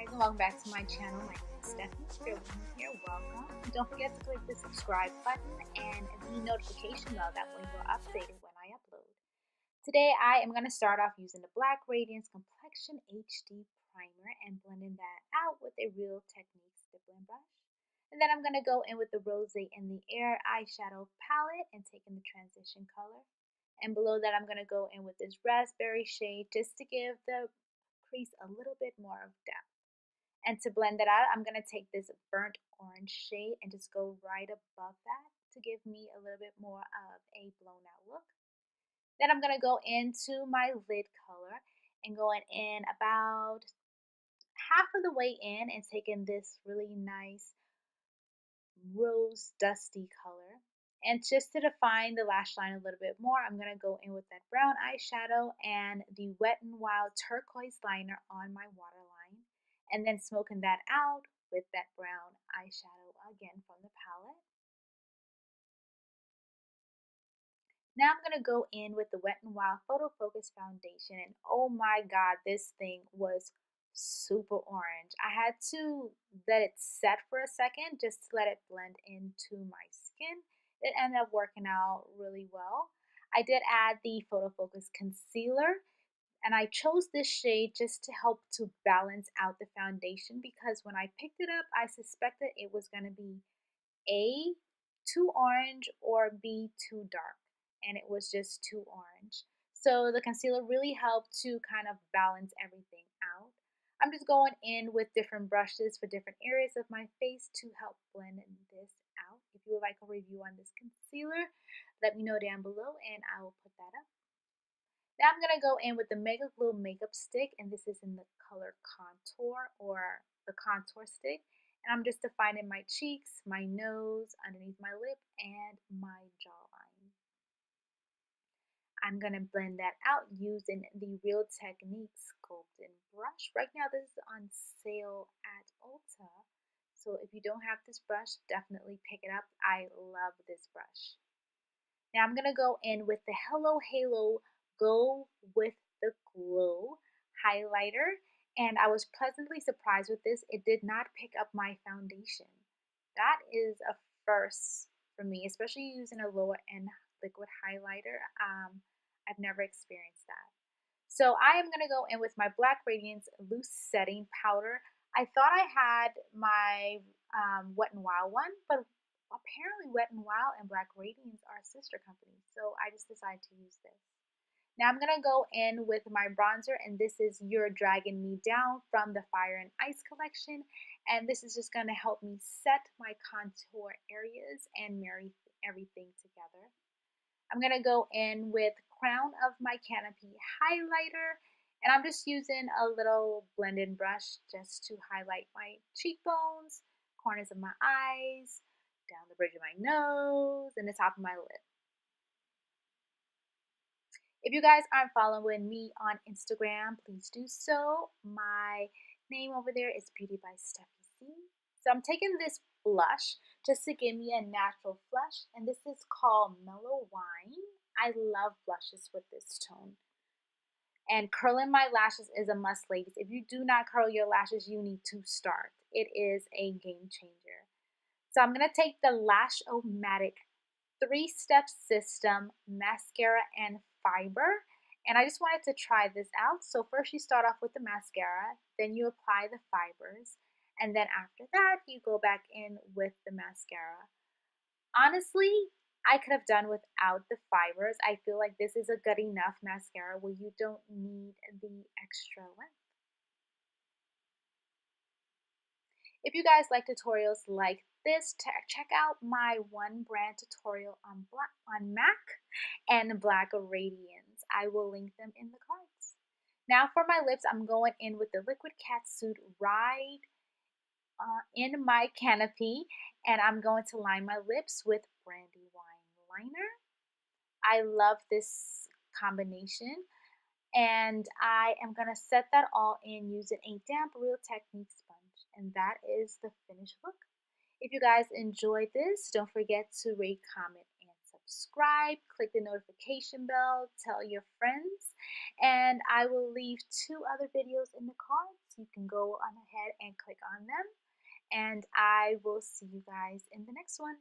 guys, and welcome back to my channel. My name is Stephanie. If you're new here, welcome. Don't forget to click the subscribe button and the notification bell. That way you're updated when I upload. Today I am going to start off using the Black Radiance Complexion HD Primer and blending that out with a Real Techniques stippling brush. And then I'm going to go in with the Rose in the Air eyeshadow palette and taking the transition color. And below that I'm going to go in with this raspberry shade just to give the crease a little bit more of depth. And to blend that out, I'm going to take this burnt orange shade and just go right above that to give me a little bit more of a blown out look. Then I'm going to go into my lid color and going in about half of the way in and taking this really nice rose dusty color. And just to define the lash line a little bit more, I'm going to go in with that brown eyeshadow and the Wet n Wild turquoise liner on my waterline. And then smoking that out with that brown eyeshadow again from the palette. Now I'm going to go in with the Wet n Wild Photo Focus Foundation. And oh my god, this thing was super orange. I had to let it set for a second just to let it blend into my skin. It ended up working out really well. I did add the Photo Focus Concealer, and I chose this shade just to help to balance out the foundation because when I picked it up, I suspected it was going to be A, too orange, or B, too dark, and it was just too orange. So the concealer really helped to kind of balance everything out. I'm just going in with different brushes for different areas of my face to help blend this out. If you would like a review on this concealer, let me know down below and I will put that up. Now I'm going to go in with the MegaGlo makeup stick, and this is in the color Contour or the Contour stick. And I'm just defining my cheeks, my nose, underneath my lip, and my jawline. I'm going to blend that out using the Real Techniques sculpting brush. Right now this is on sale at Ulta. So if you don't have this brush, definitely pick it up. I love this brush. Now I'm going to go in with the Hello Halo Go with the Glow highlighter, and I was pleasantly surprised with this. It did not pick up my foundation. That is a first for me, especially using a lower end liquid highlighter. I've never experienced that. So I am going to go in with my Black Radiance Loose Setting Powder. I thought I had my Wet n Wild one, but apparently Wet n Wild and Black Radiance are sister companies, so I just decided to use this. Now I'm going to go in with my bronzer, and this is You're Dragging Me Down from the Fire and Ice collection, and this is just going to help me set my contour areas and marry everything together. I'm going to go in with Crown of my Canopy highlighter, and I'm just using a little blending brush just to highlight my cheekbones, corners of my eyes, down the bridge of my nose, and the top of my lip. If you guys aren't following me on Instagram, please do so. My name over there is Beauty by Steffi C. So I'm taking this blush just to give me a natural flush, and this is called Mellow Wine. I love blushes with this tone. And curling my lashes is a must, ladies. If you do not curl your lashes, you need to start. It is a game changer. So I'm going to take the Lash-O-Matic 3-step system mascara and fiber, and I just wanted to try this out. So first you start off with the mascara, then you apply the fibers, and then after that you go back in with the mascara. Honestly, I could have done without the fibers. I feel like this is a good enough mascara where you don't need the extra length. If you guys like tutorials like this, check out my one brand tutorial on MAC and Black Radiance. I will link them in the cards. Now for my lips, I'm going in with the Liquid Catsuit Ride in my Canopy, and I'm going to line my lips with Brandy Wine Liner. I love this combination, and I am going to set that all in using a damp Real Techniques sponge. And that is the finished look. If you guys enjoyed this, don't forget to rate, comment, and subscribe. subscribe, click the notification bell, tell your friends, and I will leave 2 other videos in the cards. You can go on ahead and click on them, and I will see you guys in the next one.